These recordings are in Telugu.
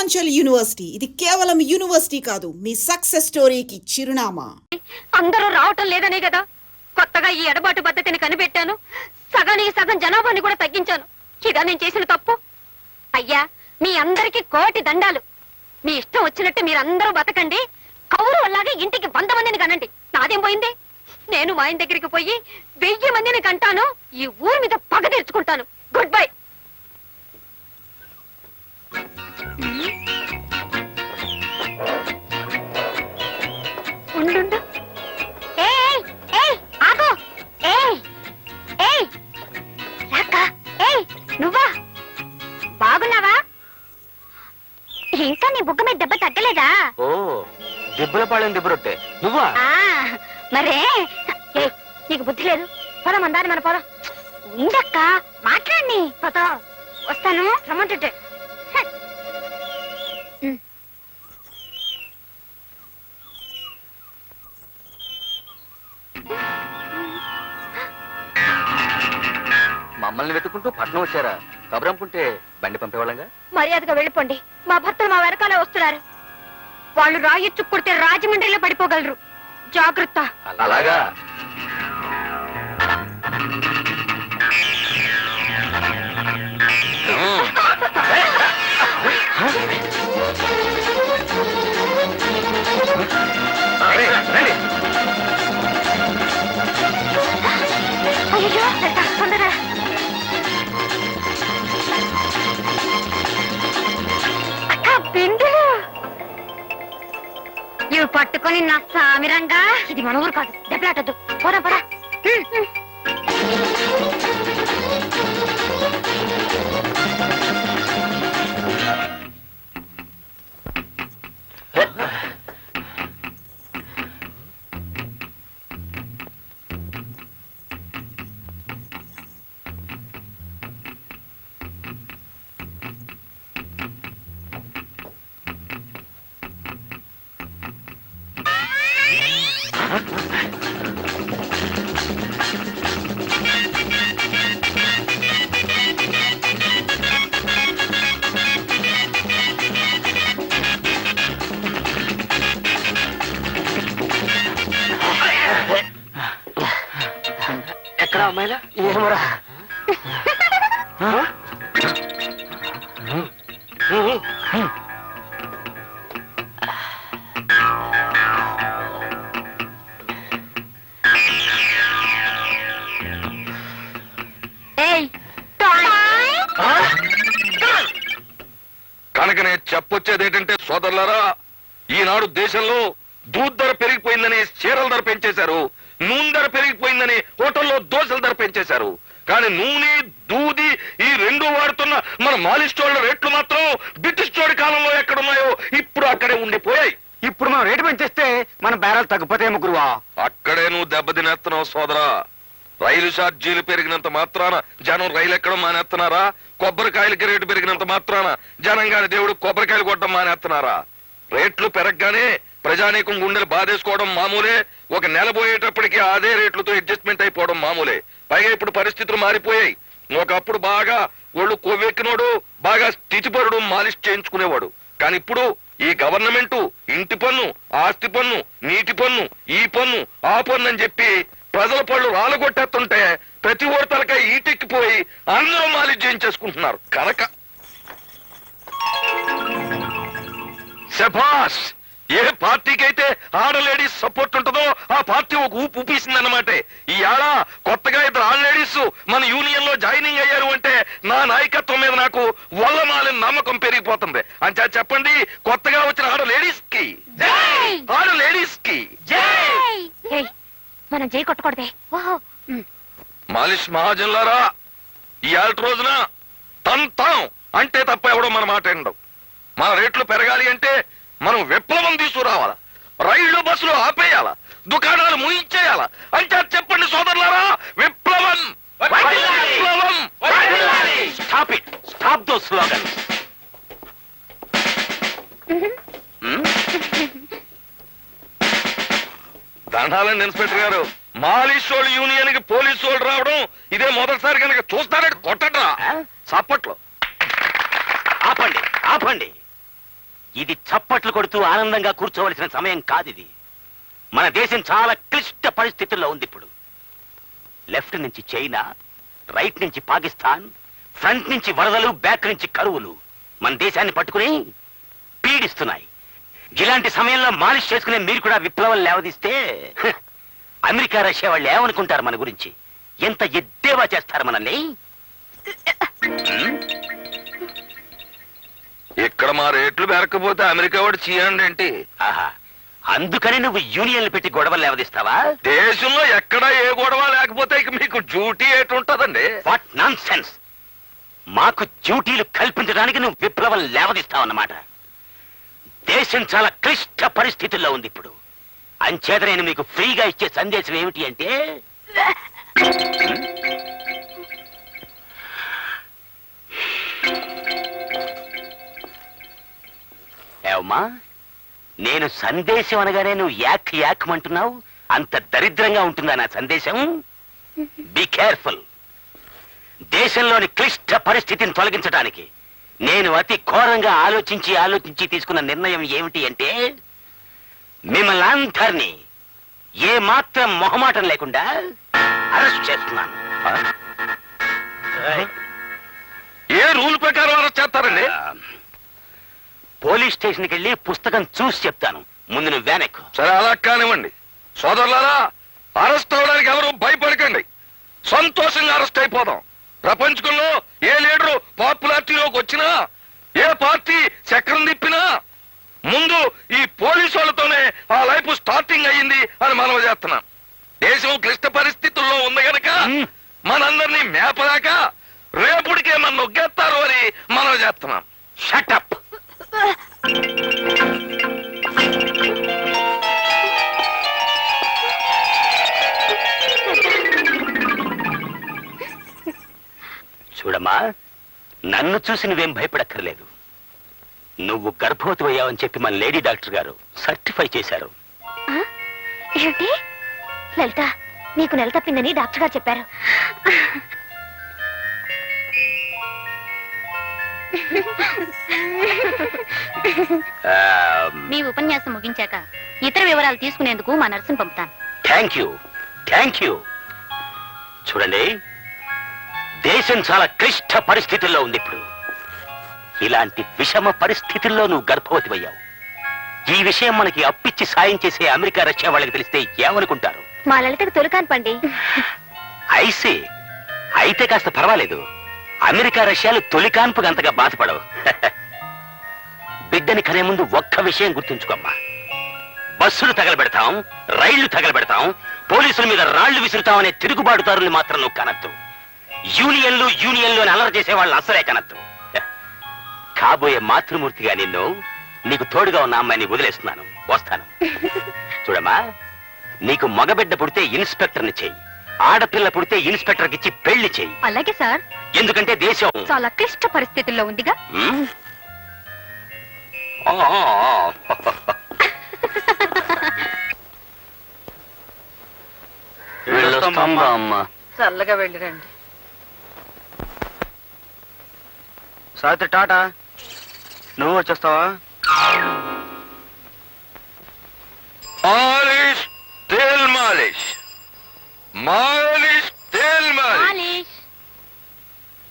పూర్వాంచల్ యూనివర్సిటీ. ఇది కేవలం యూనివర్సిటీ కాదు, మీ సక్సెస్ స్టోరీకి చిరునామా. అందరూ రావటం లేదనే కదా కొత్తగా ఈ ఎడబాటు పద్ధతిని కనిపెట్టాను. సగానికి సగం జనాభాని కూడా తగ్గించాను. ఇదా నేను చేసిన తప్పు? అయ్యా, మీ అందరికి కోటి దండాలు. మీ ఇష్టం వచ్చినట్టు మీరందరూ బతకండి. కౌరవులాగా ఇంటికి 100 మందిని కనండి. నాదేం పోయింది? నేను మా ఆయన దగ్గరికి పోయి 1000 మందిని కంటాను. ఈ ఊరి మీద పగ తీర్చుకుంటాను. Good bye. ఉండు. ఆగు. నువ్వా? బాగున్నావా? ఇంకా నీ బుగ్గ మీద దెబ్బ తగ్గలేదా? ఓ, దెబ్బల పాళెం దెబ్బరొట్టే నువ్వా? మరే నీకు బుద్ధి లేదు. పొలం అందాన్ని మన పొలం. ఉండక్క, మాట్లాడి పోతా. వస్తాను రమ్మంటుంటే. మమ్మల్ని వెతుకుంటూ పట్నం వచ్చారా? కబురంపుంటే బండి పంపేవాళ్ళంగా. మర్యాదగా వెళ్ళిపోండి. మా భర్తలు మా వెనకాలే వస్తున్నారు. వాళ్ళు రాయి చుక్కుడితే రాజమండ్రిలో పడిపోగలరు. జాగ్రత్త. అలాగా? అయ్యో, తొందరగా. బిందులు ఇవి పట్టుకొని నా సామిరంగా. ఇది మన ఊరు కాదు, దెబ్బలాటద్దు. పోరా పోరా. ఎక్కడా అమ్మాయిలా? ఏమరా? కనుకనే చెప్పొచ్చేది ఏంటంటే సోదరులారా, ఈనాడు దేశంలో దూద్ ధర పెరిగిపోయిందని చీరల ధర పెంచేశారు, నూనె ధర పెరిగిపోయిందని హోటల్లో దోశల ధర పెంచేశారు. కానీ నూనె దూది ఈ రెండు వాడుతున్న మన మాలిస్టోళ్ల రేట్లు మాత్రం బ్రిటిష్ చోడి కాలంలో ఎక్కడున్నాయో ఇప్పుడు అక్కడే ఉండిపోయాయి. ఇప్పుడు మనం రేటు పెంచేస్తే మన బేరాలు తగ్గిపోతాయేమో గురువా. అక్కడే నువ్వు దెబ్బతినేస్తున్నావు సోదరా. రైలు ఛార్జీలు పెరిగినంత మాత్రాన జనం రైలు ఎక్కడం మానేస్తున్నారా? కొబ్బరికాయలకి రేటు పెరిగినంత మాత్రాన జనం గాని దేవుడు కొబ్బరికాయలు కొట్టడం మానేస్తున్నారా? రేట్లు పెరగగానే ప్రజానీకం గుండెలు బాధేసుకోవడం మామూలే. ఒక నెల పోయేటప్పటికి అదే రేట్లతో అడ్జస్ట్మెంట్ అయిపోవడం మామూలే. పైగా ఇప్పుడు పరిస్థితులు మారిపోయాయి. ఒకప్పుడు బాగా ఒళ్ళు కొవ్వెక్కినోడు, బాగా స్థితిపరుడు మాలిష్ చేయించుకునేవాడు. కానీ ఇప్పుడు ఈ గవర్నమెంట్ ఇంటి పన్ను, ఆస్తి పన్ను, నీటి పన్ను, ఈ పన్ను, ఆ పన్ను అని చెప్పి ప్రజల పళ్ళు రాలగొట్టేస్తుంటే ప్రతి ఓడి తలకాయ ఈటెక్కిపోయి అందరూ మాలిష్ చేయించేసుకుంటున్నారు. కనుక శభాష్! ఏ పార్టీకైతే ఆడ లేడీస్ సపోర్ట్ ఉంటుందో ఆ పార్టీ ఒక ఊపు ఊపేసిందన్నమాట. ఈ ఏడ కొత్తగా 2 ఆడ లేడీస్ మన యూనియన్ లో జాయినింగ్ అయ్యారు అంటే నా నాయకత్వం మీద నాకు వల్లమాలిన నమ్మకం పెరిగిపోతుంది. అంచా చెప్పండి, కొత్తగా వచ్చిన ఆడ లేడీస్ కి, ఆడ లేడీస్ కి మనం జై కొట్టకూడదే. మాలిష్ మహాజన్లారా, ఈ 2 రోజున తంతాం అంటే తప్ప ఎవడో మన మాట ఎండవు. మన రేట్లు పెరగాలి అంటే మనం విప్లవం తీసుకురావాలా, రైళ్లు బస్సులు ఆపేయాలా, దుకాణాలు ముయించేయాలా. అంటే చెప్పండి సోదరులారా, విప్లవం విప్లవం. Stop it, stop those slogans. దండాలండి ఇన్స్పెక్టర్ గారు. మాలిష్ వాళ్ళు యూనియన్ కి పోలీసు వాళ్ళు రావడం ఇదే మొదటిసారి కనుక చూస్తారంటే కొట్టడ్రా చప్పట్లో. ఆపండి ఆపండి. ఇది చప్పట్లు కొడుతూ ఆనందంగా కూర్చోవలసిన సమయం కాదిది. మన దేశం చాలా క్లిష్ట పరిస్థితుల్లో ఉంది ఇప్పుడు. లెఫ్ట్ నుంచి చైనా, రైట్ నుంచి పాకిస్తాన్, ఫ్రంట్ నుంచి వరదలు, బ్యాక్ నుంచి కరువులు మన దేశాన్ని పట్టుకుని పీడిస్తున్నాయి. ఇలాంటి సమయంలో మాలిష్ చేసుకునే మీరు కూడా విప్లవం లేవదీస్తే అమెరికా, రష్యా వాళ్ళు ఏమనుకుంటారు మన గురించి? ఎంత ఎద్దేవా చేస్తారు మనల్ని? ఇక్కడ మా రేట్లు పెరగకపోతే అమెరికా వాడు చీయండి ఏంటి? ఆహా, అందుకని నువ్వు యూనియన్లు పెట్టి గొడవలు లేవదీస్తావా? దేశంలో ఎక్కడా ఏ గొడవ లేకపోతే ఇక మీకు డ్యూటీ ఏటుంటదండి? What nonsense! మాకు డ్యూటీలు కల్పించడానికి నువ్వు విప్లవం లేవదీస్తావన్నమాట. దేశం చాలా క్లిష్ట పరిస్థితుల్లో ఉంది ఇప్పుడు. అంచేత నేను మీకు ఫ్రీగా ఇచ్చే సందేశం ఏమిటి అంటే, ఏమ్మా, నేను సందేశం అనగానే నువ్వు యాక్ యాక్మంటున్నావు. అంత దరిద్రంగా ఉంటుందా నా సందేశం? Be careful. దేశంలోని క్లిష్ట పరిస్థితిని తొలగించడానికి నేను అతి ఘోరంగా ఆలోచించి తీసుకున్న నిర్ణయం ఏమిటి అంటే, మిమ్మల్ని అందరినీ ఏ మాత్రం మొహమాటం లేకుండా అరెస్ట్ చేస్తున్నాను. ఏ రూల్ ప్రకారం అరెస్ట్ చేస్తారండి? పోలీస్ స్టేషన్కి వెళ్ళి పుస్తకం చూసి చెప్తాను. ముందు నువ్వు వెనక్కు. సరే, అలా కానివ్వండి. సోదరులారా, అరెస్ట్ అవడానికి ఎవరు భయపడకండి. సంతోషంగా అరెస్ట్ అయిపోదాం. ప్రపంచంలో ఏ లీడరు పాపులారిటీలోకి వచ్చినా, ఏ పార్టీ చక్రం తిప్పినా ముందు ఈ పోలీసు వాళ్ళతోనే ఆ లైఫ్ స్టార్టింగ్ అయ్యింది అని మనం చేస్తున్నాం. దేశం క్లిష్ట పరిస్థితుల్లో ఉంది గనక మనందరినీ మేపలేక రేపుడికే మన నొగ్గేస్తారు అని మనం చేస్తున్నాం. షటప్! చూడమ్మా, నన్ను చూసి నువ్వేం భయపడక్కర్లేదు. నువ్వు గర్భవతి అయ్యావని చెప్పి మన లేడీ డాక్టర్ గారు సర్టిఫై చేశారు. ఏమిటి లలిత, నీకు నెల తప్పిందని డాక్టర్ గారు చెప్పారు. మీ ఉపన్యాసం ముగించాక ఇతర వివరాలు తీసుకునేందుకు మా నర్సును పంపుతాను. Thank you. చూడండి, దేశం చాలా క్లిష్ట పరిస్థితుల్లో ఉంది ఇప్పుడు. ఇలాంటి విషమ పరిస్థితుల్లో నువ్వు గర్భవతివయ్యావు. ఈ విషయం మనకి అప్పిచ్చి సాయం చేసే అమెరికా, రష్యా వాళ్ళకి తెలిస్తే ఏమనుకుంటారు? మా లలితకు తొలికాను పండి. ఐసీ అయితే కాస్త పర్వాలేదు. అమెరికా, రష్యాలు తొలికాన్పుగా అంతగా బాధపడవు. బిడ్డని కనే ముందు ఒక్క విషయం గుర్తుంచుకోమ్మా. బస్సులు తగలబెడతాం, రైళ్లు తగలబెడతాం, పోలీసుల మీద రాళ్లు విసురుతామనే తిరుగుబాటుదారుల్ని మాత్రం నువ్వు కనద్దు. యూనియన్లు అని అలర చేసే వాళ్ళని అసలే కనద్దు. కాబోయే మాతృమూర్తిగా నీకు తోడుగా ఉన్న అమ్మాయిని వదిలేస్తున్నాను. వస్తాను. చూడమ్మా, నీకు మగబిడ్డ పుడితే ఇన్స్పెక్టర్ని చెయ్యి, ఆడపిల్ల పుడితే ఇన్స్పెక్టర్కి ఇచ్చి పెళ్లి చెయ్యి. అలాగే సార్. ఎందుకంటే దేశం చాలా క్లిష్ట పరిస్థితుల్లో ఉందిగా. అమ్మా, చల్లగా వెళ్ళిరండి. సావిత్రి టాటా, నువ్వు వచ్చేస్తావా? మాలిష్ తేల్ మాలిష్, మాలిష్ తేల్ మాలిష్,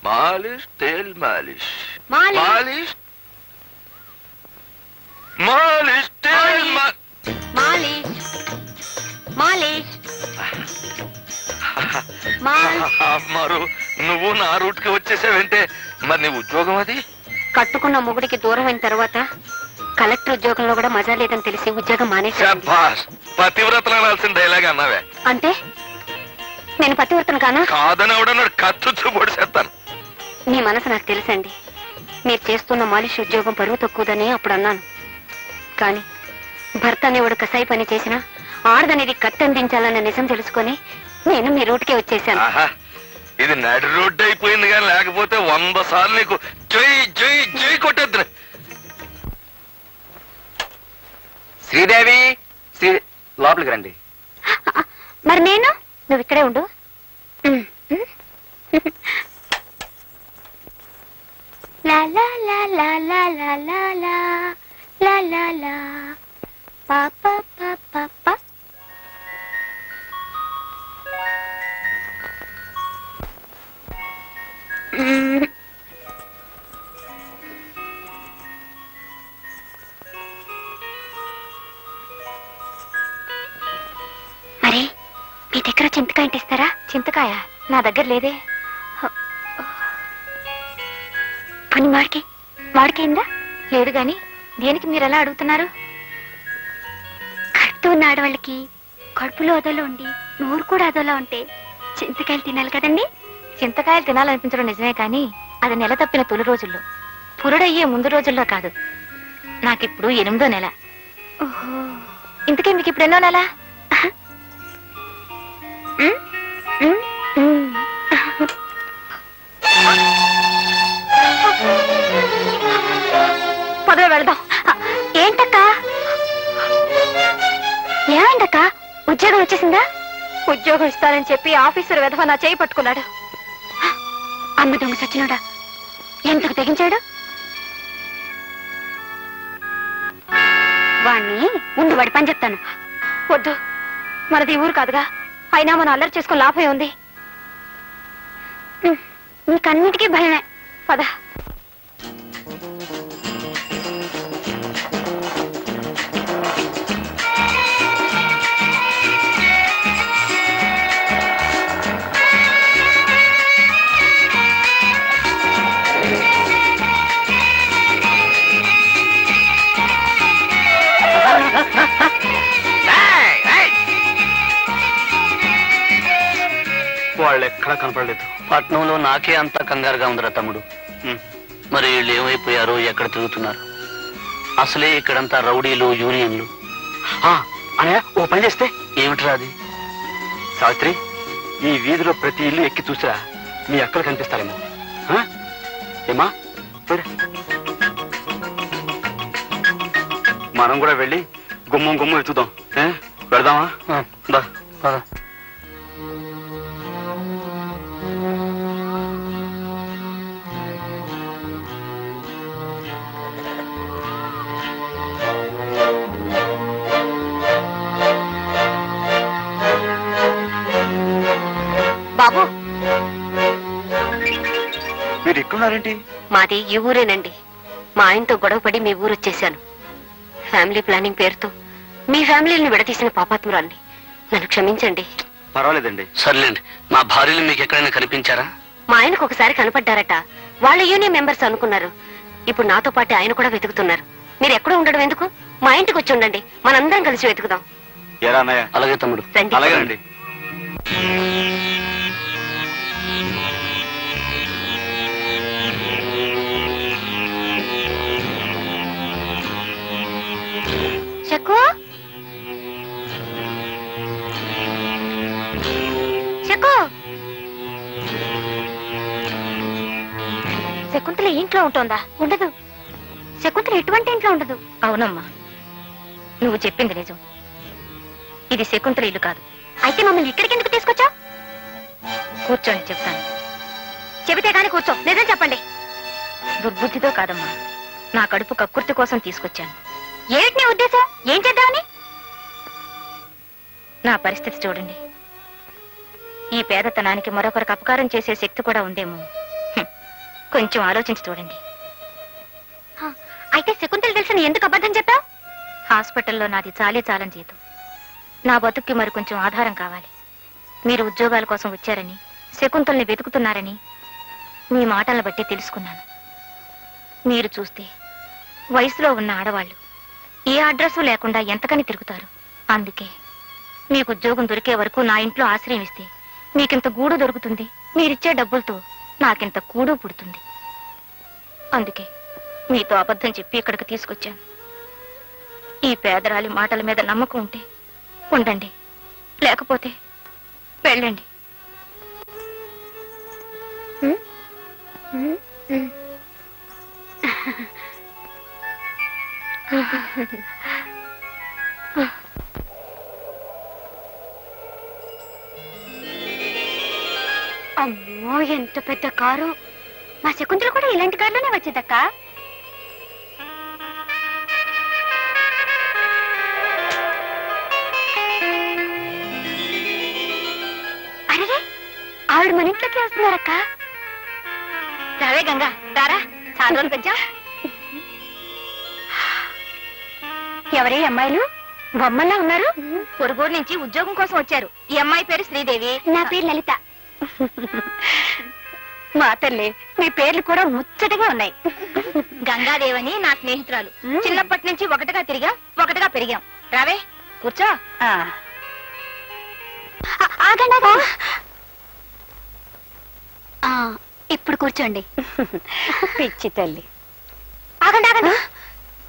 మాలిష్ తేల్ మాలిష్, మాలిష్ మాలిష్ తేల్ మాలిష్ మరు నువ్వు నా రూట్ కి వచ్చేసావంటే మరి నీ ఉద్యోగం అది? కట్టుకున్న మొగుడికి దూరం అయిన తర్వాత కలెక్టర్ ఉద్యోగంలో కూడా మజా లేదని తెలిసి ఉద్యోగం మానేశాను. పతివ్రతలు అనాల్సిన డైలాగ్ అన్నావే. అంటే నేను పతివ్రతను కానా? కాదని ఎవడన్నాడు? కత్తుచ్చు పొడిసేస్తాను. మీ మనసు నాకు తెలుసండి. మీరు చేస్తున్న మాలిష్ ఉద్యోగం పరువు తక్కువదని అప్పుడు అన్నాను. కానీ భర్త అనేవాడు కసాయి పని చేసినా ఆడదనేది కత్తందించాలన్న నిజం తెలుసుకొని నేను మీ రూట్కే వచ్చేసాను. ఇది నడి రోడ్డు అయిపోయింది కానీ లేకపోతే 100 సార్లు నీకు జై జై జై కొట్టేద్దు. శ్రీదేవి, లోపలికి రండి. మరి నేను? నువ్వు ఇక్కడే ఉండు. లా లా లా లా లా లా లా లా లా లా లా పా పా పా పా పా. మరి మీ దగ్గర చింతకాయ అంటే ఇస్తారా? చింతకాయ నా దగ్గర లేదే. పని మాడికైందా? లేదు గాని దేనికి మీరు ఎలా అడుగుతున్నారు? కడుపుతూ ఉన్న ఆడవాళ్ళకి కడుపులో అదోలో ఉండి నోరు కూడా అదోలా ఉంటే చింతకాయలు తినాలి కదండి. చింతకాయలు తినాలనిపించడం నిజమే కానీ అది నెల తప్పిన తొలి రోజుల్లో, పురుడయ్యే ముందు రోజుల్లో కాదు. నాకిప్పుడు 8వ నెల. ఓహో, ఇంతకీ మీకు ఇప్పుడు ఎన్నో నెల? పదవి వెళదాం. ఏంటక్క? ఏమైందక్క? ఉద్యోగం వచ్చేసిందా? ఉద్యోగం ఇస్తానని చెప్పి ఆఫీసర్ విధవ నా చేయి పట్టుకున్నాడు. అమ్మ దొంగ సచ్చినోడా, ఎందుకు తెగించాడు? వాణ్ణి ముందు వాడి పని చెప్తాను. వద్దు, మనది ఊరు కాదుగా. అయినా మనం అల్లరి చేసుకుని లాభం ఉంది. నీకన్నిటికీ భయమే. పద. వాళ్ళు ఎక్కడా కనపడలేదు. పట్నంలో నాకే అంత కంగారుగా ఉందిరా తమ్ముడు. మరి వీళ్ళు ఏమైపోయారో, ఎక్కడ తిరుగుతున్నారు? అసలే ఇక్కడంతా రౌడీలు, యూనియన్లు. అనే ఓ పని చేస్తే ఏమిట్రా అది? సావిత్రి, ఈ వీధిలో ప్రతి ఇల్లు ఎక్కి చూసిరా, మీ అక్కలు కనిపిస్తారేమో. ఏమా, మనం కూడా వెళ్ళి గుమ్మం గుమ్మం ఎత్తుదాం. పెడదామా? దా. బాబు, మీరు ఎక్కడున్నారేంటి? మాది ఈ ఊరేనండి. మా ఆయనతో గొడవపడి మీ ఊరు వచ్చేసాను. ఫ్యామిలీ ప్లానింగ్ పేరుతో మీ ఫ్యామిలీని విడదీసిన పాపాత్మురాల్ని. నన్ను క్షమించండి. పర్వాలేదండి. సర్లేండి. మా భార్యలు మీకు ఎక్కడైనా కనిపించారా? మా ఆయనకు ఒకసారి కనపడ్డారట. వాళ్ళ యూనియన్ మెంబర్స్ అనుకున్నారు. ఇప్పుడు నాతో పాటు ఆయన కూడా వెతుకుతున్నారు. మీరు ఎక్కడో ఉండడం ఎందుకు? మా ఇంటికి వచ్చి ఉండండి, మనందరం కలిసి వెతుకుదాం. అలాగే తమ్ముడు. రండి. అలాగేనండి. శకు, శకు, శకుంతల ఇంట్లో ఉంటుందా? ఉండదు. శకుంతల ఎటువంటి ఇంట్లో ఉండదు. అవునమ్మా, నువ్వు చెప్పింది నిజం. ఇది శకుంతల ఇల్లు కాదు. అయితే మమ్మల్ని ఇక్కడికి ఎందుకు తీసుకొచ్చా? కూర్చోండి, చెప్తాను. చెబితే కానీ కూర్చో. నిజం చెప్పండి. దుర్బుద్ధితో కాదమ్మా, నా కడుపు కక్కుర్తి కోసం తీసుకొచ్చాను. ఏమిటి నీ ఉద్దేశం? ఏం చేద్దామని? నా పరిస్థితి చూడండి. ఈ పేదతనానికి మరొకరికి అపకారం చేసే శక్తి కూడా ఉందేమో. కొంచెం ఆలోచించి చూడండి. అయితే శకుంతల తెలిసిన ఎందుకు అబద్ధం చెప్పా? హాస్పిటల్లో నాది చాలని జీతం. నా బతుక్కి మరి కొంచెం ఆధారం కావాలి. మీరు ఉద్యోగాల కోసం వచ్చారని, శకుంతల్ని వెతుకుతున్నారని మీ మాటలను బట్టి తెలుసుకున్నాను. మీరు చూస్తే వయసులో ఉన్న ఆడవాళ్ళు ఏ అడ్రస్ లేకుండా ఎంతకని తిరుగుతారు. అందుకే మీకు ఉద్యోగం దొరికే వరకు నా ఇంట్లో ఆశ్రయం ఇస్తే మీకింత గూడు దొరుకుతుంది. మీరిచ్చే డబ్బులతో నాకింత కూడు పుడుతుంది. అందుకే మీతో అబద్ధం చెప్పి ఇక్కడికి తీసుకొచ్చాను. ఈ పేదరాలి మాటల మీద నమ్మకం ఉంటే ఉండండి, లేకపోతే వెళ్ళండి. అమ్మో, ఎంత పెద్ద కారు! మా శకుంతల కూడా ఇలాంటి కారులోనే వచ్చేదక్క. ఆవిడ మన ఇంట్లోకి వస్తున్నారక్క. రావే గంగా, రారా, చాలా రోజులు పెంచా. ఎవరే అమ్మాయిలు బొమ్మల్లా ఉన్నారు? పొరుగురు నుంచి ఉద్యోగం కోసం వచ్చారు. ఈ అమ్మాయి పేరు శ్రీదేవి, నా పేరు లలిత. మా తల్లి, మీ పేర్లు కూడా ముచ్చటగా ఉన్నాయి. గంగాదేవని నా స్నేహితురాలు. చిన్నప్పటి నుంచి ఒకటిగా తిరిగా, ఒకటిగా పెరిగాం. రావే, కూర్చో. ఇప్పుడు కూర్చోండి. పిచ్చి తల్లి. ఆగండి ఆగండి.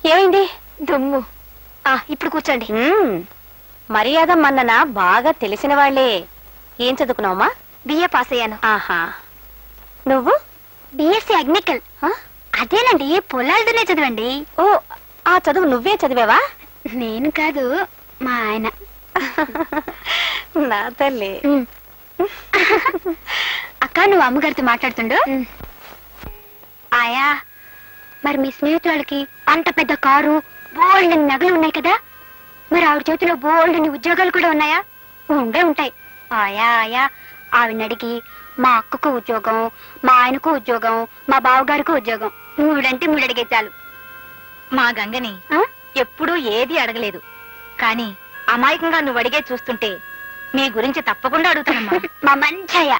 ఏమైంది? దుమ్ము. ఇప్పుడు కూర్చోండి. మర్యాద మన్నన బాగా తెలిసిన వాళ్లే. ఏం చదువుకున్నావమ్మా? బిఏ పాస్ అయ్యాను. ఆహా. నువ్వు? బిఎస్సి అగ్నికల్. అదేనండి, పొలాలతోనే చదవండి. ఓ, ఆ చదువు నువ్వే చదివావా? నేను కాదు, మా ఆయన. నా తల్లి. అక్క, నువ్వు అమ్మగారితో మాట్లాడుతుండు. ఆయా, మరి మీ స్నేహితురాలకి అంత పెద్ద కారు, బోల్డ్ నగలు ఉన్నాయి కదా, మరి ఆవిడ చేతిలో బోల్డ్ ఉద్యోగాలు కూడా ఉన్నాయా? ఉండే ఉంటాయి. ఆయా ఆయా, ఆవిడని అడిగి మా అక్కకు ఉద్యోగం, మా ఆయనకు ఉద్యోగం, మా బావగారికి ఉద్యోగం, మూడంటే మూడు అడిగే చాలు. మా గంగని ఎప్పుడూ ఏది అడగలేదు, కానీ అమాయకంగా నువ్వు అడిగే చూస్తుంటే మీ గురించి తప్పకుండా అడుగుతానమ్మా. మా మంచయ్య.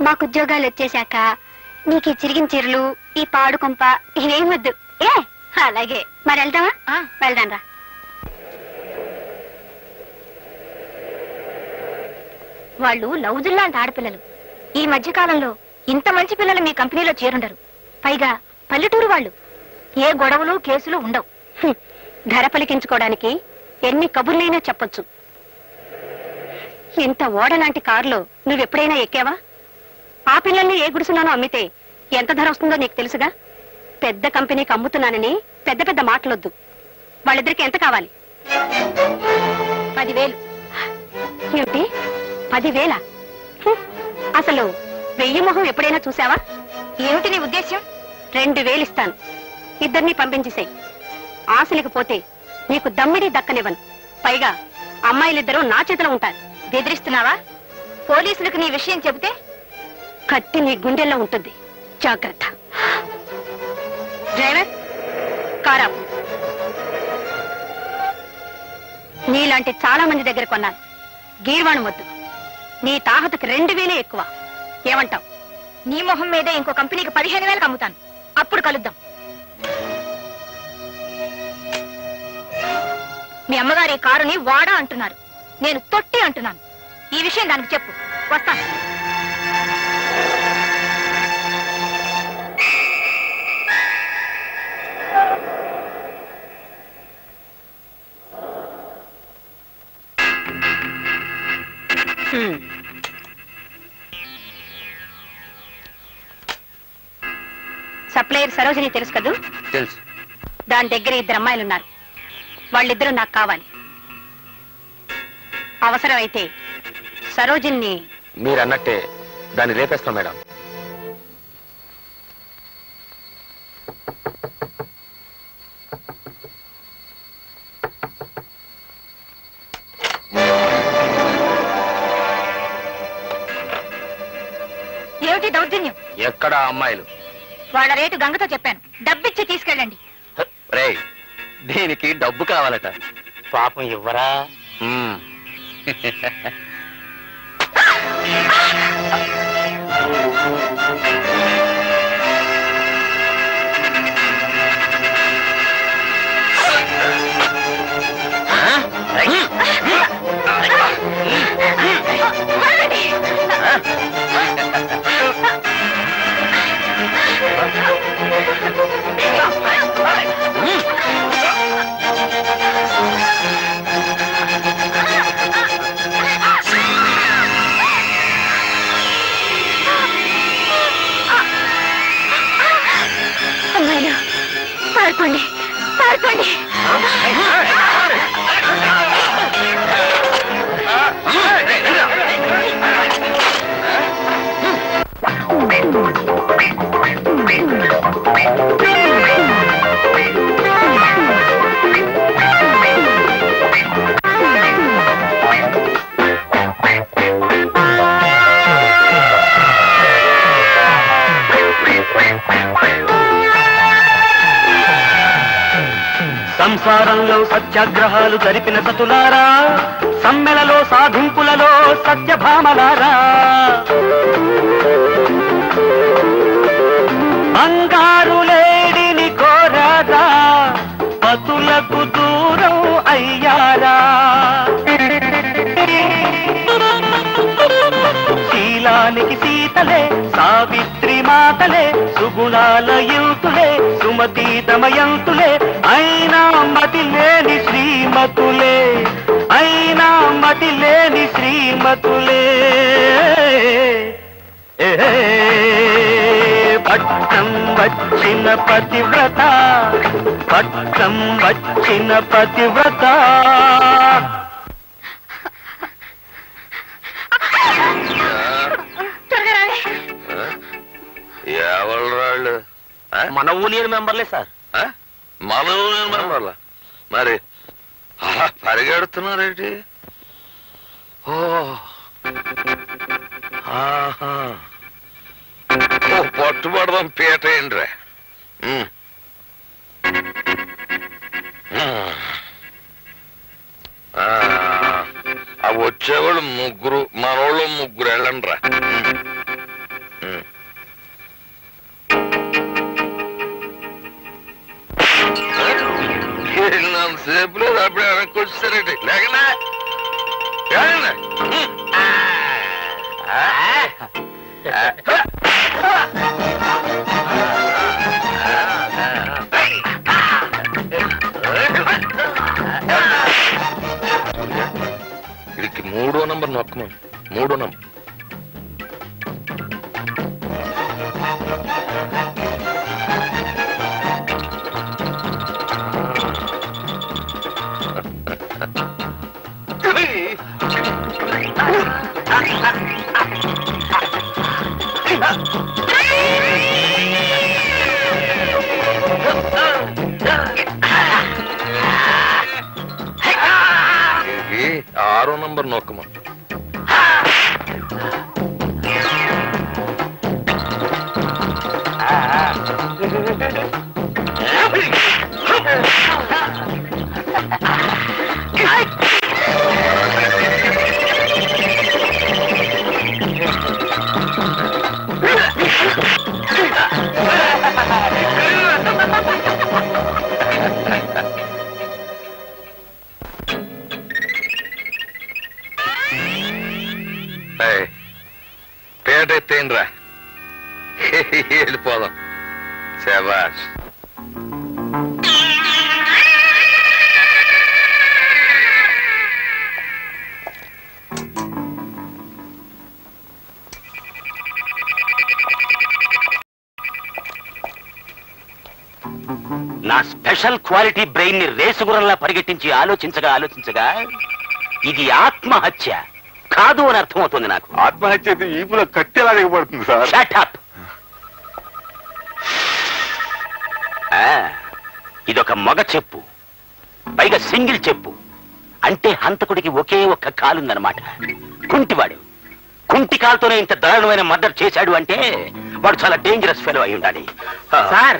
మాకు ఉద్యోగాలు వచ్చేశాక నీకు ఈ చిరిగిన చీరలు, ఈ పాడు కొంప ఇవేం వద్దు. ఏ అలాగే, మరి వెళ్దామా? వెళ్దాం రా. వాళ్ళు లౌజుల్లాంటి ఆడపిల్లలు. ఈ మధ్య కాలంలో ఇంత మంచి పిల్లలు మీ కంపెనీలో చేరుండరు. పైగా పల్లెటూరు వాళ్ళు. ఏ గొడవలు కేసులు ఉండవు. ధర పలికించుకోవడానికి ఎన్ని కబుర్లైనా చెప్పొచ్చు. ఇంత ఓడలాంటి కారులో నువ్వెప్పుడైనా ఎక్కావా? ఆ పిల్లల్ని ఏ గుడిసులోనో అమ్మితే ఎంత ధర వస్తుందో నీకు తెలుసుగా. పెద్ద కంపెనీకి అమ్ముతున్నానని పెద్ద పెద్ద మాటలొద్దు. వాళ్ళిద్దరికి ఎంత కావాలి? 10,000. ఏమిటి, 10,000? అసలు 1000 మొహం ఎప్పుడైనా చూసావా? ఏమిటి నీ ఉద్దేశ్యం? 2,000 ఇస్తాను, ఇద్దరిని పంపించేసాయి. ఆశలకు పోతే నీకు దమ్మిడి దక్కనివ్వను. పైగా అమ్మాయిలిద్దరూ నా చేతిలో ఉంటారు. బెదిరిస్తున్నావా? పోలీసులకు నీ విషయం చెబితే కత్తి నీ గుండెల్లో ఉంటుంది. జాగ్రత్త. డ్రైవర్, కారా. నీలాంటి చాలా మంది దగ్గర కొన్నాను. గీర్వాణం వద్దు. నీ తాహతకి 2,000 ఎక్కువ. ఏమంటావు? నీ మొహం మీదే ఇంకో కంపెనీకి 15,000 అమ్ముతాను. అప్పుడు కలుద్దాం. మీ అమ్మగారి కారుని వాడా అంటున్నారు, నేను తొట్టి అంటున్నాను. ఈ విషయం దానికి చెప్పు. వస్తాను. సప్లయర్ సరోజిని తెలుసు కదూ? తెలుసు. దాని దగ్గర 2 అమ్మాయిలున్నారు. వాళ్ళిద్దరూ నాకు కావాలి. అవసరమైతే సరోజిని. మీరు అన్నట్టే దాన్ని రేపేస్తాం మేడం. ఏమిటి దౌర్జన్యం? ఎక్కడ అమ్మాయిలు? వాళ్ళ రేటు గంగతో చెప్పాను. డబ్బిచ్చి తీసుకెళ్ళండి. రేయ్, దీనికి డబ్బు కావాలట. పాపం ఇవ్వరా? అమ్మాయిలు పారిపోండి, పారిపోండి. సంసారంలో సత్యాగ్రహాలు జరిపిన సతులారా, సమ్మెలలో సాధింపులలో సత్యభామలారా, బంగారు లేడిని కోరారా, పతులకు దూరం అయ్యారా, శీలానికి సీతలే సావిత్రి మాతలే, సుగుణాల యుతులే సుమతి దమయంతులే, అయినా మతి లేని శ్రీమతులే, అయినా మతి లేని శ్రీమతులే. పట్టం వచ్చిన పతివ్రత, పట్టం వచ్చిన పతివ్రత. ఎవరు రాళ్ళు? మన యూనియన్ మెంబర్లే సార్. మన యూనియన్ మెంబర్లా? మరి అలా పరిగెడుతున్నారేంటి? ఓ ఆహా. ఓ పట్టుబడదాం పీట ఏంట్రా. ఆ వచ్చేవాళ్ళు ముగ్గురు, మనోళ్ళు ముగ్గురు వెళ్ళండి రా. సేపు లేదు అప్పుడే వెనక్కి వచ్చేసారేంటి? లేకనా వీడికి 3వ నంబర్ నొక్కమా. 3వ నంబర్. ఇది 6వ నంబర్ నొక్కమా. పేట ఎత్తేయండిరా, వెళ్ళిపోదాం. శబాష్. నా స్పెషల్ క్వాలిటీ బ్రెయిన్ ని రేసుగురంలా పరిగెట్టించి ఆలోచించగా ఇది ఆత్మహత్య కాదు అని అర్థమవుతుంది నాకు. ఆత్మహత్య అయితే ఈపులో కట్టెలా దిగబడుతుంది సార్. Shut up. ఇదొక మగ చెప్పు, పైగా సింగిల్ చెప్పు. అంటే హంతకుడికి ఒకే ఒక్క కాలుందనమాట. కుంటివాడు. కుంటి కాలుతోనే ఇంత దారుణమైన మర్డర్ చేశాడు అంటే వాడు చాలా డేంజరస్ ఫెలో అయి ఉండాలి. సార్,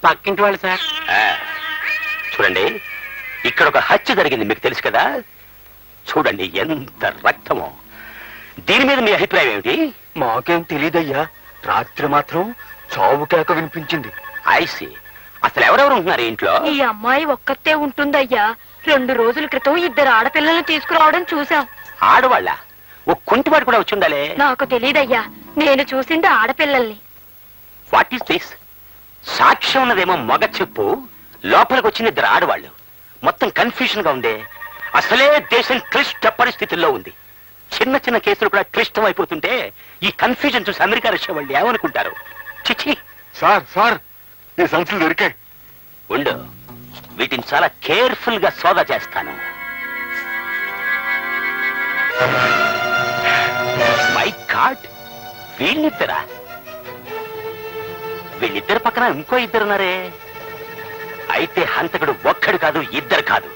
పక్కింటి వాళ్ళు సార్. చూడండి, ఇక్కడ ఒక హత్య జరిగింది, మీకు తెలుసు కదా. చూడండి ఎంత రక్తమో. దీని మీద మీ అభిప్రాయం ఏమిటి? మాకేం తెలీదయ్యా, రాత్రి మాత్రం చావు కేక వినిపించింది. ఐసి. అసలు ఎవరెవరు ఉంటున్నారు ఇంట్లో? ఈ అమ్మాయి ఒక్కతే ఉంటుందయ్యా. 2 రోజుల క్రితం 2 ఆడపిల్లల్ని తీసుకురావడం చూసాం. ఆడవాళ్ళ? ఓ కుంటివాడు కూడా వచ్చి ఉండాలి. నాకు తెలీదయ్యా, నేను చూసింది ఆడపిల్లల్ని. What is this? సాక్ష్యం ఉన్నదేమో మగ చెప్పు, లోపలికి వచ్చిన 2 ఆడవాళ్ళు. మొత్తం కన్ఫ్యూజన్ గా ఉందే. అసలే దేశం క్లిష్ట పరిస్థితుల్లో ఉంది. చిన్న చిన్న కేసులు కూడా క్లిష్టం అయిపోతుంటే ఈ కన్ఫ్యూజన్ చూసి అమెరికా రష్యా వాళ్ళు ఏమనుకుంటారు? చిచి. సార్ ఈ సంచులు దొరికాయి. ఉండు, వీటిని చాలా కేర్ఫుల్ గా సోదా చేస్తాను. మై గాడ్, వీళ్ళిద్దరా? వీళ్ళిద్దరు పక్కన ఇంకో 2 ఉన్నారే. అయితే హంతకుడు ఒక్కడు కాదు, 2 కాదు,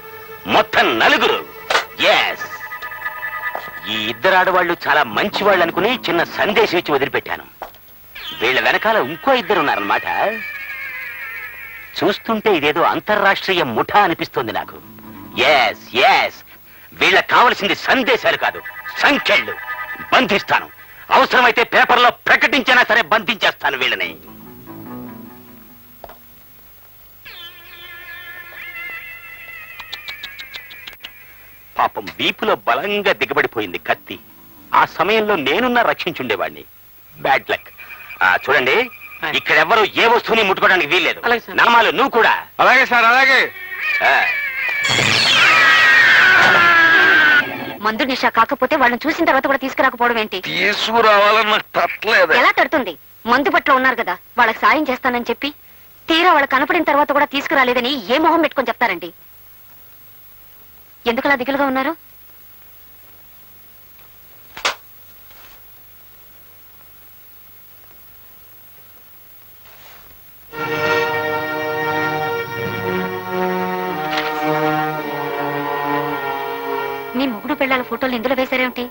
మొత్తం 4. ఎస్. ఈ 2 ఆడవాళ్ళు చాలా మంచి వాళ్ళు అనుకుని చిన్న సందేశం ఇచ్చి వదిలిపెట్టాను. వీళ్ళ వెనకాల ఇంకో 2 ఉన్నారన్నమాట. చూస్తుంటే ఇదేదో అంతర్రాష్ట్రీయ ముఠా అనిపిస్తోంది నాకు. ఎస్ ఎస్, వీళ్ళకి కావలసింది సందేశాలు కాదు, సంఖ్యలు. బంధిస్తాను, అవసరమైతే పేపర్లో ప్రకటించినా సరే బంధించేస్తాను వీళ్ళని. పాపం వీపులో బలంగా దిగబడిపోయింది కత్తి. ఆ సమయంలో నేనున్నా రక్షించుండేవాడిని. Bad luck. చూడండి, ఇక్కడెవ్వరూ ఏ వస్తువుని ముట్టుకోవడానికి వీల్లేదు. అలాగే సార్. నామాలు నువ్వు కూడా. అలాగే సార్, అలాగే. ఆ, మందు నిషా కాకపోతే వాళ్ళని చూసిన తర్వాత కూడా తీసుకురాకపోవడం ఏంటి? తీసుకురావాలని నాకు తట్టలేదు. ఎలా తడుతుంది? మందు పట్ల ఉన్నారు కదా, వాళ్ళకి సాయం చేస్తానని చెప్పి తీరా వాళ్ళకి కనపడిన తర్వాత కూడా తీసుకురాలేదని ఏ మొహం పెట్టుకొని చెప్తారండి? ఎందుకలా దిగులుగా ఉన్నారు? మీ మొగుడు పిల్లల ఫోటోలు ఇందులో వేశారేమిటి?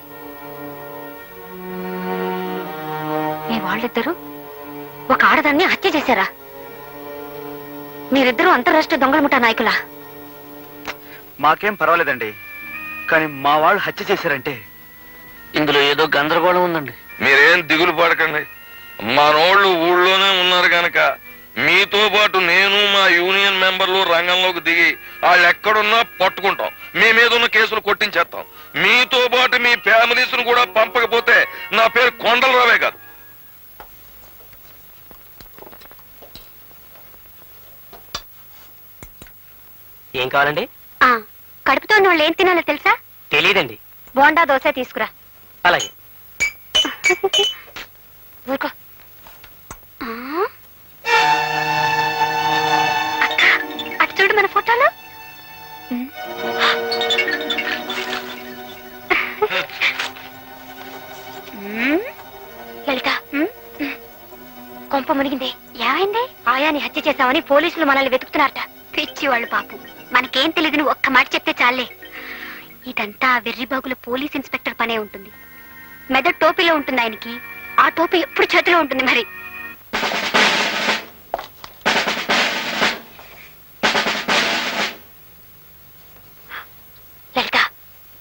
మీ వాళ్ళిద్దరూ ఒక ఆడదాన్ని హత్య చేశారా? మీరిద్దరూ అంతర్రాష్ట్రీయ దొంగల ముఠా నాయకులా? మాకేం పర్వాలేదండి, కానీ మా వాళ్ళు హత్య చేశారంటే ఇందులో ఏదో గందరగోళం ఉందండి. మీరేం దిగులు పడకండి. మనోళ్ళు ఊళ్ళోనే ఉన్నారు గనక మీతో పాటు నేను మా యూనియన్ మెంబర్లు రంగంలోకి దిగి వాళ్ళు ఎక్కడున్నా పట్టుకుంటాం. మీ మీద ఉన్న కేసులు కొట్టించేస్తాం. మీతో పాటు మీ ఫ్యామిలీస్ ను కూడా పంపకపోతే నా పేరు కొండలరావే కాదు. ఏం కావాలండి? కడుపుతో ఉన్న వాళ్ళు ఏం తినాలో తెలుసా? తెలియదండి. బోండా దోశ తీసుకురా. అలాగే. ఊరుకో. అక్క, అటు చూడు మన ఫోటోలు. లలిత, కొంప మునిగింది. ఏమైంది? ఆయాని హత్య చేశామని పోలీసులు మనల్ని వెతుకుతున్నారట. పిచ్చి వాళ్ళు పాపం. మనకేం తెలియదు, నువ్వు ఒక్క మాట చెప్తే చాలే. ఇదంతా వెర్రిబాగుల పోలీస్ ఇన్స్పెక్టర్ పనే ఉంటుంది. మెదడు టోపీలో ఉంటుంది ఆయనకి. ఆ టోపీ ఎప్పుడు చేతిలో ఉంటుంది. మరి లలిత,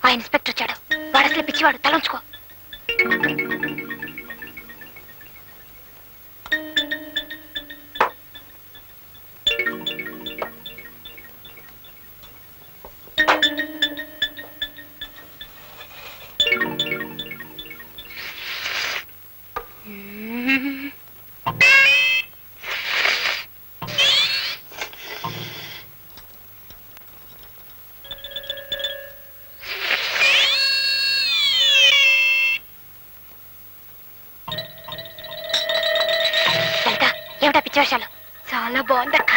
ఆ ఇన్స్పెక్టర్ వచ్చాడు. వాడు అసలు పిచ్చివాడు. తలంచుకో. ఏమిటా పిచ్చి వేషాలు? చాలా బాగుందక్క.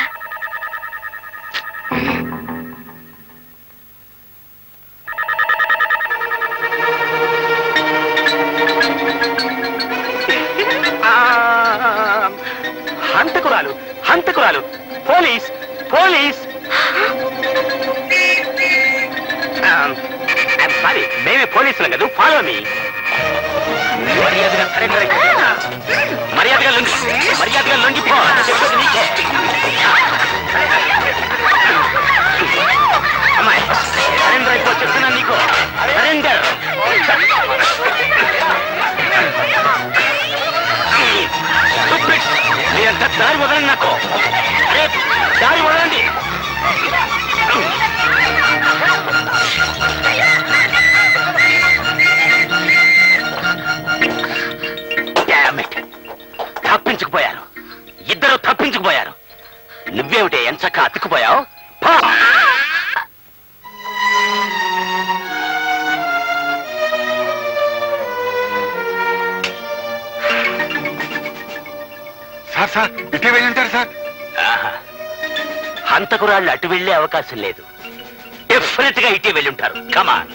హంతకురాలు, హంతకురాలు! Police, police! సారీ, మేమే పోలీసులం కదా. Follow me. మర్యాదగా సరెండర్ అయిపో. మర్యాదగా లొంగి, మర్యాదగా లొంగిపో. చెప్పేది నీకే. అమ్మాయి, సరెండర్ అయిపో చెప్తున్నాను నీకు. సరెండర్. మీరంతా దారి వదలండి నాకు. అరే, దారి వదలండి. తప్పించుకుపోయారు, ఇద్దరు తప్పించుకుపోయారు. నువ్వేమిటే ఎంచక్క అతుక్కుపోయావు? సార్ సార్, ఇటే వెళ్ళుంటారు సార్. హంతకురాళ్ళు అటు వెళ్లే అవకాశం లేదు. డెఫినెట్ గా ఇటే వెళ్ళుంటారు. కమాన్.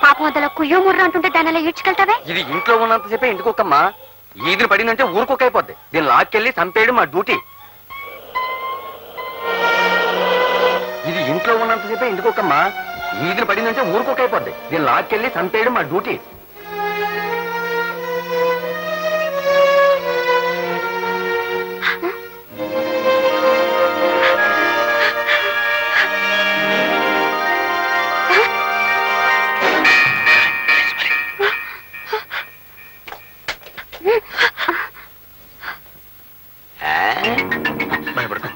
పాపం వద్దలో కుయ్యో ముర్ర అంటుంటే దాని అలా ఈడ్చుకెళ్తావే? ఇది ఇంట్లో ఉన్నంతసేపే ఇంటికొక్కమ్మా. ఈదిని పడిందంటే ఊరుకోకైపోద్ది. దీన్ని లాక్కెళ్ళి చంపేయడం మా డ్యూటీ. ఇంటికొకమ్మా ఈదిన పడిందంటే ఊరుకోకైపోద్ది. దీన్ని లాక్కెళ్ళి చంపేయడం మా డ్యూటీ. భయపడకు.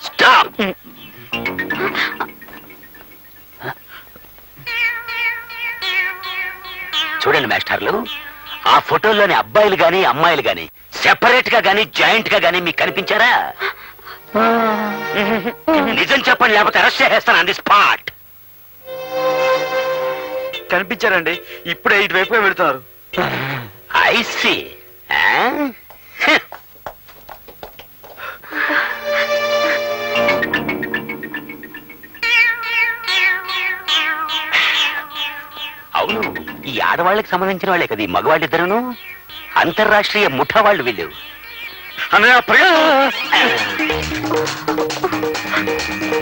స్టాప్. చూడండి మాస్టర్లు, ఆ ఫోటోల్లోని అబ్బాయిలు గాని అమ్మాయిలు గాని సెపరేట్ గా గాని జాయింట్ గా గాని మీకు కనిపించారా? నిజం చెప్పండి, లేకపోతే అరెస్ట్ చేసేస్తాను ఆన్ ది స్పాట్. కనిపించారండి, ఇప్పుడే ఇటువైపుగా వెళుతున్నారు. I see. అవును, ఈ ఆడవాళ్ళకి సంబంధించిన వాళ్ళే కదా ఈ మగవాళ్ళిద్దరును. అంతర్రాష్ట్రీయ ముఠా వాళ్ళు వీళ్ళు.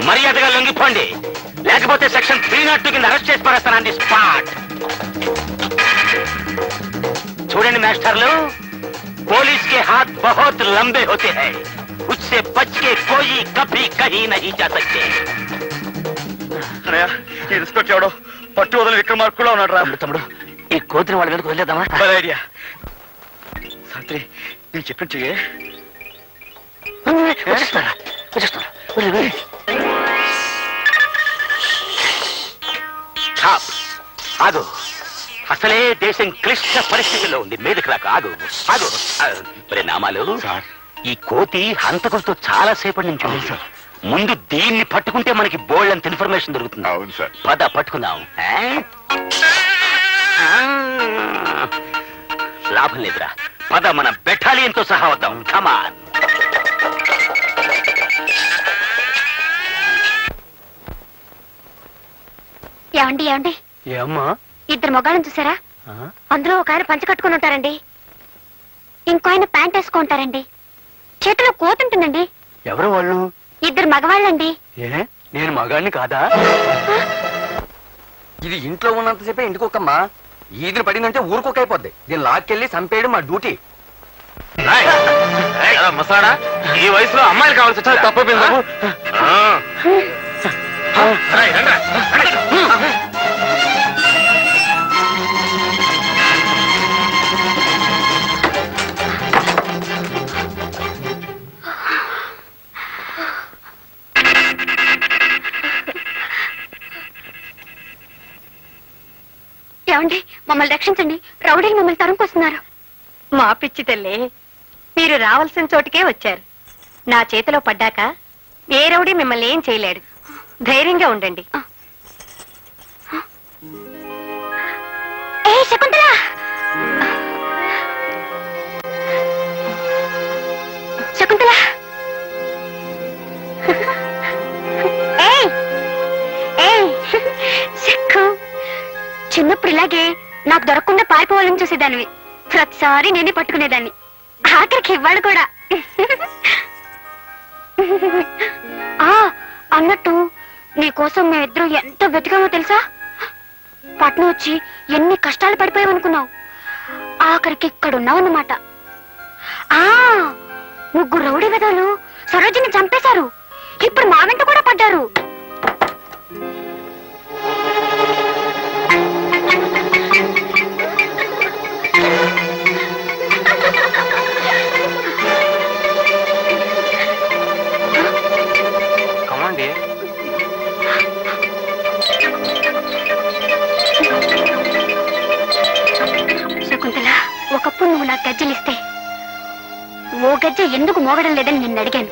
మర్యాదగా లొంగిపోండి, లేకపోతే సెక్షన్ 302 కింద అరెస్ట్ చేసి పడేస్తాను ఆన్ ది స్పాట్. చూడండి మాస్టర్లు, पुलिस के हाथ बहुत लंबे होते हैं, उससे बच के कोई कभी कहीं नहीं जा सकते. ఎవడో పట్టు వదలు విక్రమార్కులో ఉన్నాడు రా. తమ్ముడు, ఈ కోతిని వాళ్ళ మీదకి వదిలేద్దామా? ఐడియా. సాత్రి, నేను చెప్పిన చెయ్యే. వచ్చేస్తారా? ఆగు, అసలే దేశం క్లిష్ట పరిస్థితుల్లో ఉంది. మీదకి రాక ఆగు. నామాలు, ఈ కోతి హంతకులతో చాలా సేపటి నుంచి ఉంది. ముందు దీన్ని పట్టుకుంటే మనకి బోల్డ్ అంత ఇన్ఫర్మేషన్ దొరుకుతుంది. అవును సార్. పద పట్టుకుందాం. లాభం లేదురా, పద మన బెటాలియన్ తో సహా వద్దాం. కమాన్. ఏమండి ఏమ్మా? ఇద్దరు మొగాళ్ళని చూసారా? అందులో ఒక ఆయన పంచ కట్టుకుని ఉంటారండి, ఇంకో ఆయన ప్యాంట్ వేసుకుంటారండి, చేతిలో కోతుంటుందండి. ఎవరు వాళ్ళు? ఇద్దరు మగవాళ్ళండి. ఏ, నేను మగాడిని కాదా? ఇది ఇంట్లో ఉన్నంతసేపే ఇంటికొకమ్మా ఈదిన పడిందంటే ఊరుకోకైపోద్ది. దీన్ని లాక్కెళ్ళి చంపేయడం మా డ్యూటీ. మసాడా, ఈ వయసులో అమ్మాయిలు కావాల్సి వచ్చా తప్పపోయింది బాబు. ఏమండి, మమ్మల్ని రక్షించండి, రౌడీలు మమ్మల్ని తరుముకొస్తున్నారు. మా పిచ్చి తల్లి, మీరు రావాల్సిన చోటుకే వచ్చారు. నా చేతిలో పడ్డాక ఏ రౌడీ మిమ్మల్ని ఏం చేయలేడు. ధైర్యంగా ఉండండి. ఏ శకుంతల, శకుంతల, చిన్నప్పుడు ఇలాగే నాకు దొరకకుండా పారిపోవాలని చూసేదానివి. ప్రతిసారి నేనే పట్టుకునేదాన్ని, ఆఖరికి ఇవాళ కూడా. అన్నట్టు నీకోసం మేమిద్దరం ఎంత వెతికామో తెలుసా? పట్నం వచ్చి ఎన్ని కష్టాలు పడిపోయావనుకున్నావు, ఆఖరికి ఇక్కడున్నావన్నమాట. ముగ్గురు రౌడీ వెధవలు సరోజిని చంపేశారు, ఇప్పుడు మా వెంట కూడా పడ్డారు. శకుంతల, ఒకప్పుడు నువ్వు నాకు గజ్జలిస్తే ఓ గజ్జ ఎందుకు మోగడం లేదని నిన్ను అడిగాను.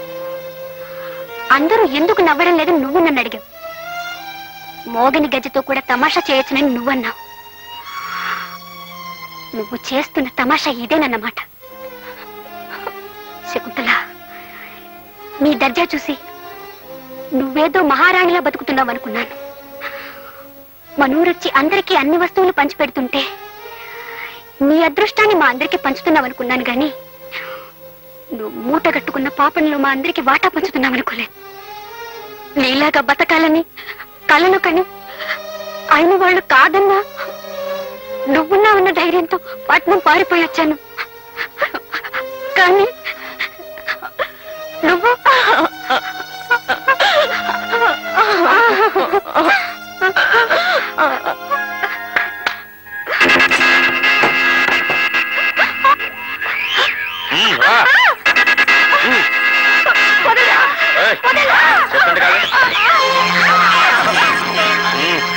అందరూ ఎందుకు నవ్వడం లేదని నువ్వు నన్ను అడిగావు. మోగని గజ్జతో కూడా తమాషా చేయొచ్చునని నువ్వన్నావు. నువ్వు చేస్తున్న తమాషా ఇదేనన్నమాట. శకుంతల, నీ దర్జా చూసి నువ్వేదో మహారాణిలా బతుకుతున్నావు అనుకున్నాను. మనూరొచ్చి అందరికీ అన్ని వస్తువులు పంచిపెడుతుంటే నీ అదృష్టాన్ని మా అందరికీ పంచుతున్నావు అనుకున్నాను, గాని నువ్వు మూట కట్టుకున్న పాపంలో మా అందరికి వాటా పంచుతున్నామనుకోలేదు. నీలాగా బతకాలని కలను కని అయిన వాళ్ళు కాదన్నా నువ్వున్నావన్న ధైర్యంతో పట్నం పారిపోయి వచ్చాను. కానీ నువ్వు రా